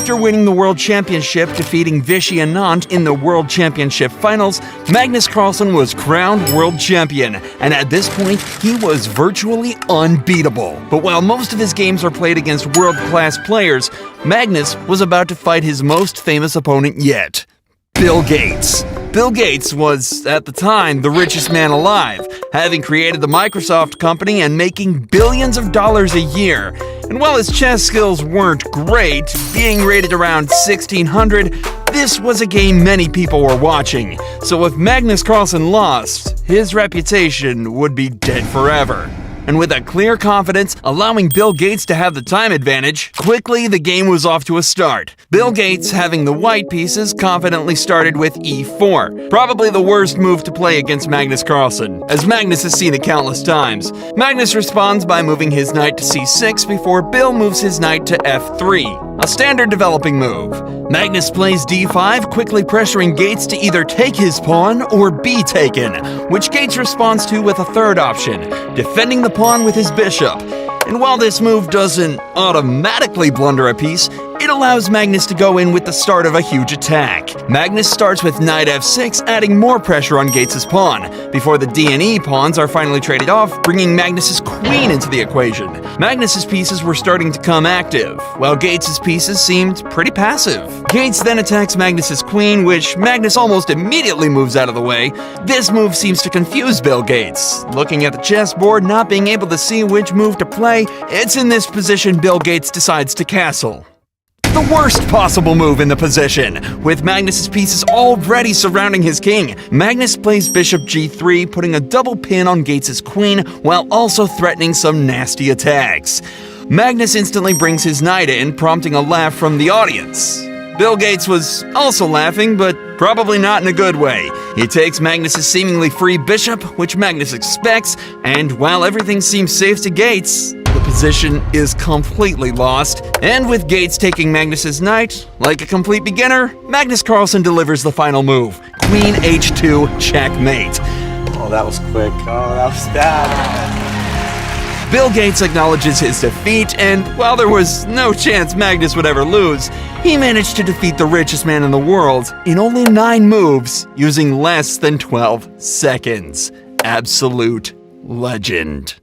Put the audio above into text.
After winning the World Championship, defeating Vichy Anand in the World Championship Finals, Magnus Carlsen was crowned World Champion, and at this point, he was virtually unbeatable. But while most of his games are played against world-class players, Magnus was about to fight his most famous opponent yet, Bill Gates. Bill Gates was, at the time, the richest man alive, having created the Microsoft company and making billions of dollars a year. And while his chess skills weren't great, being rated around 1600, this was a game many people were watching. So if Magnus Carlsen lost, his reputation would be dead forever. And with a clear confidence, allowing Bill Gates to have the time advantage, quickly the game was off to a start. Bill Gates, having the white pieces, confidently started with e4, probably the worst move to play against Magnus Carlsen, as Magnus has seen it countless times. Magnus responds by moving his knight to c6 before Bill moves his knight to f3, a standard developing move. Magnus plays d5, quickly pressuring Gates to either take his pawn or be taken, which Gates responds to with a third option, defending the pawn with his bishop. And while this move doesn't automatically blunder a piece, it allows Magnus to go in with the start of a huge attack. Magnus starts with knight f6, adding more pressure on Gates' pawn, before the d and e pawns are finally traded off, bringing Magnus' queen into the equation. Magnus' pieces were starting to come active, while Gates' pieces seemed pretty passive. Gates then attacks Magnus' queen, which Magnus almost immediately moves out of the way. This move seems to confuse Bill Gates. Looking at the chessboard, not being able to see which move to play, it's in this position Bill Gates decides to castle. The worst possible move in the position. With Magnus' pieces already surrounding his king, Magnus plays bishop g3, putting a double pin on Gates' queen while also threatening some nasty attacks. Magnus instantly brings his knight in, prompting a laugh from the audience. Bill Gates was also laughing, but probably not in a good way. He takes Magnus' seemingly free bishop, which Magnus expects, and while everything seems safe to Gates, the position is completely lost. And with Gates taking Magnus' knight, like a complete beginner, Magnus Carlsen delivers the final move, Queen h2 checkmate. Oh, that was quick. Oh, that was bad. Bill Gates acknowledges his defeat, and while there was no chance Magnus would ever lose, he managed to defeat the richest man in the world in only 9 moves, using less than 12 seconds. Absolute legend.